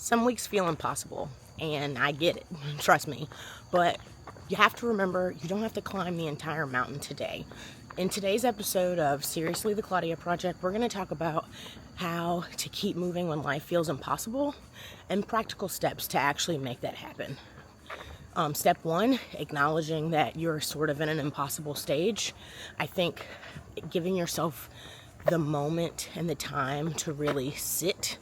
Some weeks feel impossible, and I get it, trust me. But you have to remember, you don't have to climb the entire mountain today. In today's episode of Seriously the Claudia Project, we're going to talk about how to keep moving when life feels impossible and practical steps to actually make that happen. Step one, acknowledging that you're sort of in an impossible stage. I think giving yourself the moment and the time to really sit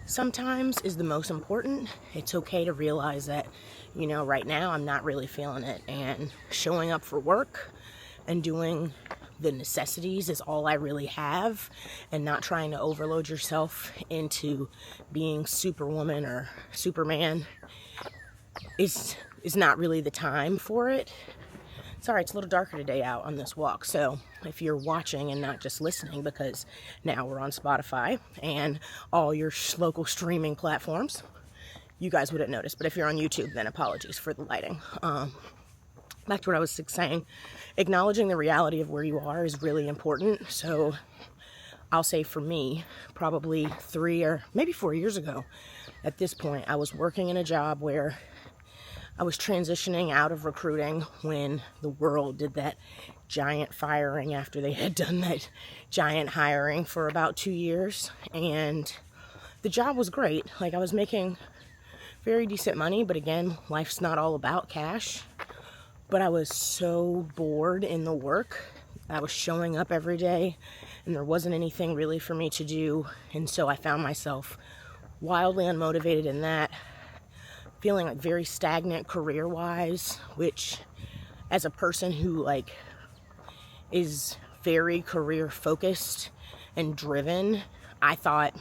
sometimes is the most important. It's okay to realize that, right now I'm not really feeling it, and showing up for work and doing the necessities is all I really have, and not trying to overload yourself into being Superwoman or Superman is not really the time for it. Sorry, it's a little darker today out on this walk, so if you're watching and not just listening, because now we're on Spotify and all your local streaming platforms, you guys wouldn't notice. But if you're on YouTube, then apologies for the lighting. Back to what I was saying, acknowledging the reality of where you are is really important. So I'll say for me, probably 3 or maybe 4 years ago, at this point, I was working in a job where I was transitioning out of recruiting when the world did that giant firing after they had done that giant hiring for about 2 years. And the job was great. Like, I was making very decent money, but again, life's not all about cash. But I was so bored in the work. I was showing up every day and there wasn't anything really for me to do. And so I found myself wildly unmotivated in that, feeling like very stagnant career-wise, which as a person who is very career focused and driven, I thought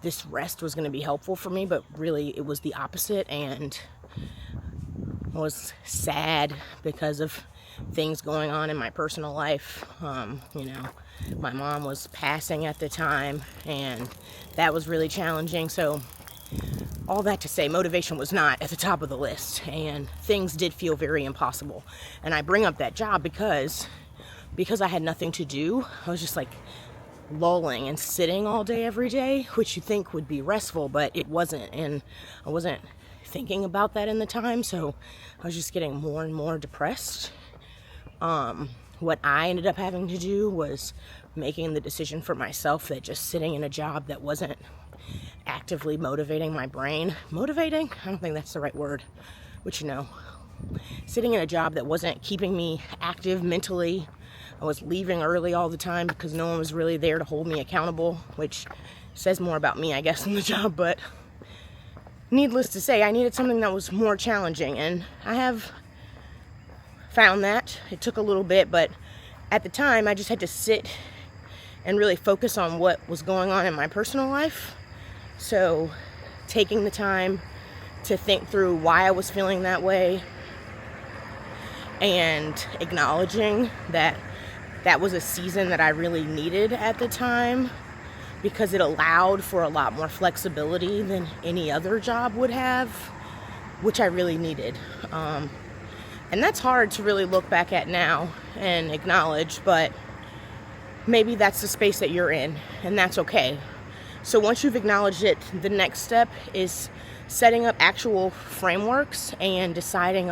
this rest was going to be helpful for me, but really it was the opposite. And I was sad because of things going on in my personal life. My mom was passing at the time, and that was really challenging. So all that to say, motivation was not at the top of the list, and things did feel very impossible. And I bring up that job because I had nothing to do. I was just lulling and sitting all day every day, which you think would be restful, but it wasn't. And I wasn't thinking about that in the time, so I was just getting more and more depressed. What I ended up having to do was making the decision for myself that just sitting in a job that wasn't actively motivating my brain. Motivating? I don't think that's the right word. But sitting in a job that wasn't keeping me active mentally. I was leaving early all the time because no one was really there to hold me accountable, which says more about me, I guess, than the job. But needless to say, I needed something that was more challenging, and I have found that. It took a little bit, but at the time I just had to sit and really focus on what was going on in my personal life. So taking the time to think through why I was feeling that way, and acknowledging that that was a season that I really needed at the time, because it allowed for a lot more flexibility than any other job would have, which I really needed. And that's hard to really look back at now and acknowledge, but maybe that's the space that you're in, and that's okay. So once you've acknowledged it, the next step is setting up actual frameworks and deciding,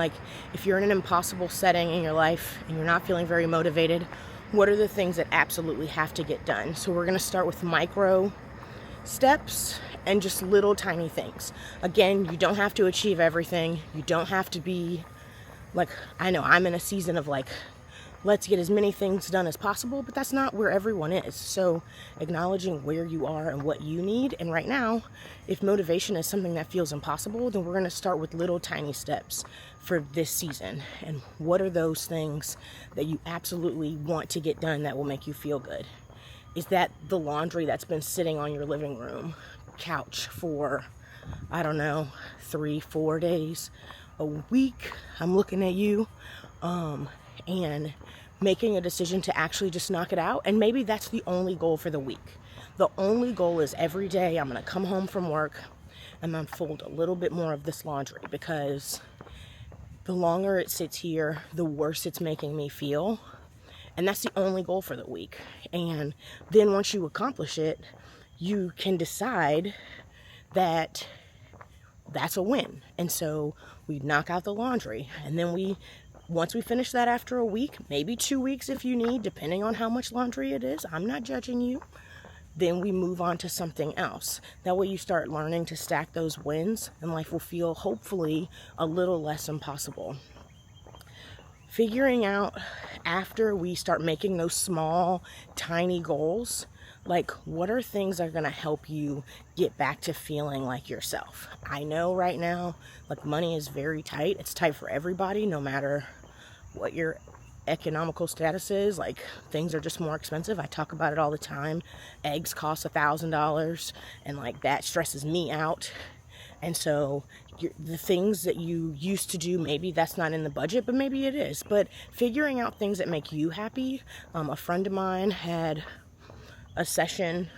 if you're in an impossible setting in your life and you're not feeling very motivated, what are the things that absolutely have to get done? So we're going to start with micro steps and just little tiny things. Again, you don't have to achieve everything. You don't have to be I know I'm in a season of let's get as many things done as possible, but that's not where everyone is. So acknowledging where you are and what you need. And right now, if motivation is something that feels impossible, then we're going to start with little tiny steps for this season. And what are those things that you absolutely want to get done that will make you feel good? Is that the laundry that's been sitting on your living room couch for, 3-4 days, a week? I'm looking at you. And making a decision to actually just knock it out. And maybe that's the only goal for the week. The only goal is every day I'm going to come home from work and unfold a little bit more of this laundry, because the longer it sits here, the worse it's making me feel. And that's the only goal for the week. And then once you accomplish it, you can decide that that's a win. And so we knock out the laundry, and then once we finish that after a week, maybe 2 weeks if you need, depending on how much laundry it is, I'm not judging you, then we move on to something else. That way you start learning to stack those wins, and life will feel hopefully a little less impossible. Figuring out, after we start making those small, tiny goals, like, what are things that are going to help you get back to feeling like yourself? I know right now, like, money is very tight. It's tight for everybody, no matter what your economical status is. Like, things are just more expensive. I talk about it all the time. Eggs cost $1,000, and like, that stresses me out. And so the things that you used to do, maybe that's not in the budget, but maybe it is. But figuring out things that make you happy. A friend of mine had a session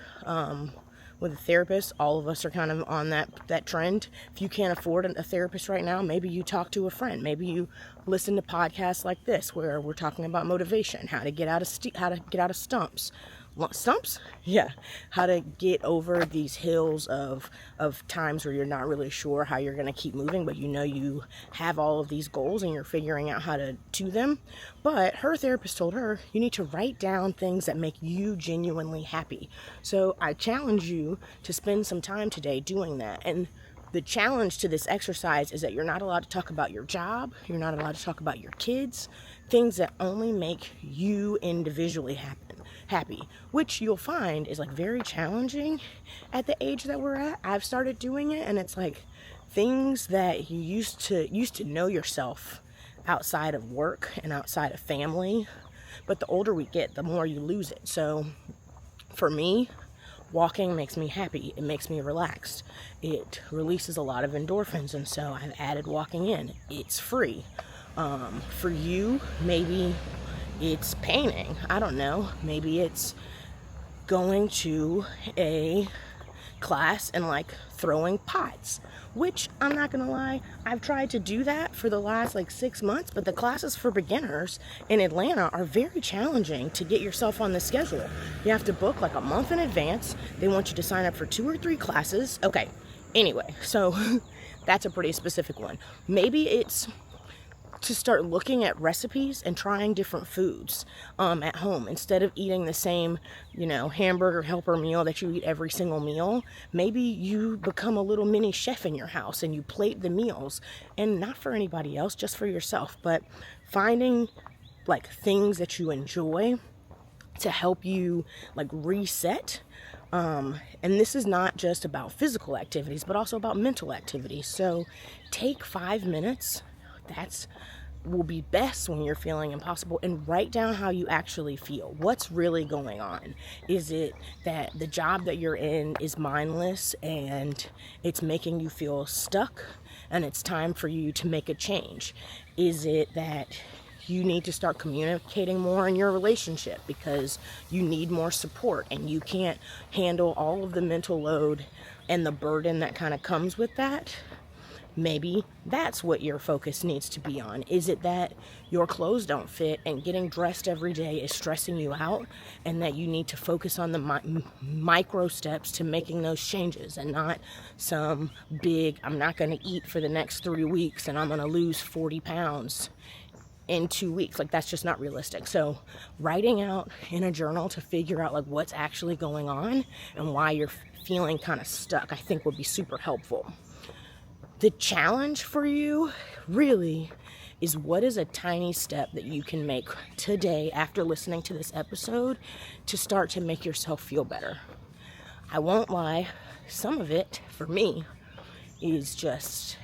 with a therapist. All of us are kind of on that trend. If you can't afford a therapist right now, maybe you talk to a friend. Maybe you listen to podcasts like this, where we're talking about motivation, how to get out of stumps. Stumps? Yeah. How to get over these hills of times where you're not really sure how you're going to keep moving, but you know you have all of these goals and you're figuring out how to do them. But her therapist told her, you need to write down things that make you genuinely happy. So I challenge you to spend some time today doing that. And the challenge to this exercise is that you're not allowed to talk about your job. You're not allowed to talk about your kids. Things that only make you individually happy, which you'll find is like very challenging at the age that we're at. I've started doing it, and it's like things that you used to know yourself outside of work and outside of family. But the older we get, the more you lose it. So for me, walking makes me happy. It makes me relaxed. It releases a lot of endorphins, and so I've added walking in. It's free. For you, maybe it's painting. I don't know. Maybe it's going to a class and like throwing pots, which I'm not gonna lie, I've tried to do that for the last like 6 months, but the classes for beginners in Atlanta are very challenging to get yourself on the schedule. You have to book like a month in advance. They want you to sign up for 2 or 3 classes. Okay, anyway, so that's a pretty specific one. Maybe it's to start looking at recipes and trying different foods at home instead of eating the same, hamburger helper meal that you eat every single meal. Maybe you become a little mini chef in your house and you plate the meals, and not for anybody else, just for yourself. But finding like things that you enjoy to help you like reset. And this is not just about physical activities, but also about mental activities. So take 5 minutes. Will be best when you're feeling impossible, and write down how you actually feel. What's really going on? Is it that the job that you're in is mindless and it's making you feel stuck and it's time for you to make a change? Is it that you need to start communicating more in your relationship because you need more support and you can't handle all of the mental load and the burden that kind of comes with that? Maybe that's what your focus needs to be on. Is it that your clothes don't fit and getting dressed every day is stressing you out, and that you need to focus on the micro steps to making those changes, and not some big, I'm not going to eat for the next 3 weeks and I'm going to lose 40 pounds in 2 weeks. Like, that's just not realistic. So writing out in a journal to figure out like what's actually going on and why you're feeling kind of stuck, I think would be super helpful. The challenge for you really is, what is a tiny step that you can make today after listening to this episode to start to make yourself feel better? I won't lie, some of it for me is just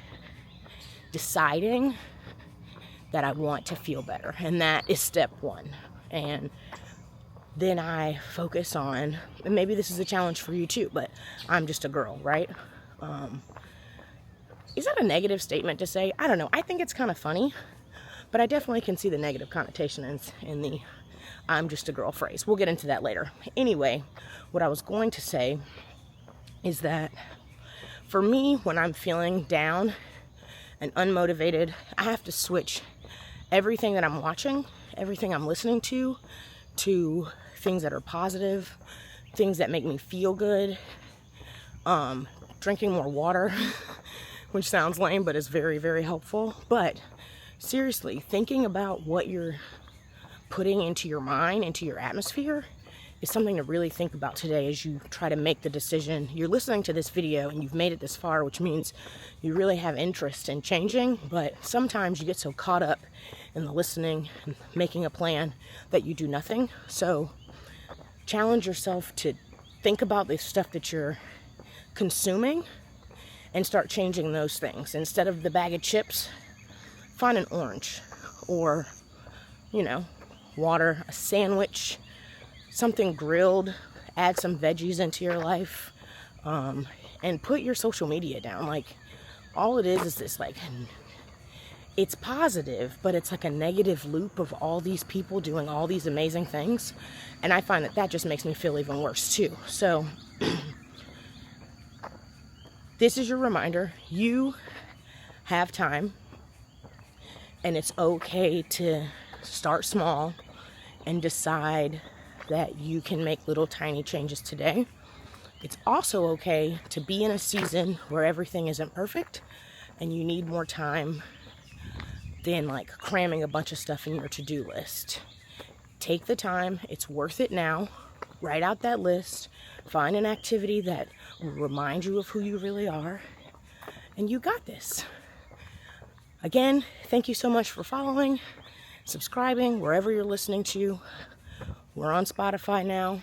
deciding that I want to feel better, and that is step 1. And then I focus on, and maybe this is a challenge for you too, but I'm just a girl, right? Is that a negative statement to say? I don't know. I think it's kind of funny, but I definitely can see the negative connotation in the I'm just a girl phrase. We'll get into that later. Anyway, what I was going to say is that for me, when I'm feeling down and unmotivated, I have to switch everything that I'm watching, everything I'm listening to things that are positive, things that make me feel good, drinking more water, which sounds lame, but is very, very helpful. But seriously, thinking about what you're putting into your mind, into your atmosphere, is something to really think about today as you try to make the decision. You're listening to this video and you've made it this far, which means you really have interest in changing, but sometimes you get so caught up in the listening and making a plan that you do nothing. So challenge yourself to think about the stuff that you're consuming and start changing those things. Instead of the bag of chips, find an orange or, water, a sandwich, something grilled, add some veggies into your life, and put your social media down. Like, all it is this, like, it's positive, but it's like a negative loop of all these people doing all these amazing things. And I find that just makes me feel even worse too. So this is your reminder. You have time, and it's okay to start small and decide that you can make little tiny changes today. It's also okay to be in a season where everything isn't perfect and you need more time than like cramming a bunch of stuff in your to-do list. Take the time. It's worth it now. Write out that list. Find an activity that will remind you of who you really are. And you got this. Again, thank you so much for following, subscribing, wherever you're listening to. We're on Spotify now.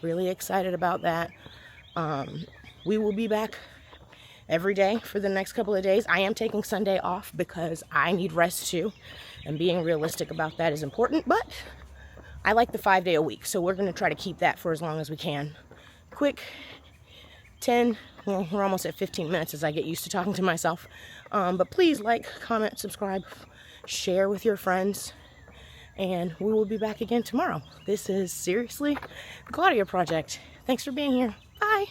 Really excited about that. We will be back every day for the next couple of days. I am taking Sunday off because I need rest too. And being realistic about that is important. But I like the 5-day a week. So we're going to try to keep that for as long as we can. Quick 10, well, we're almost at 15 minutes as I get used to talking to myself. But please like, comment, subscribe, share with your friends. And we will be back again tomorrow. This is Seriously the Claudia Project. Thanks for being here. Bye.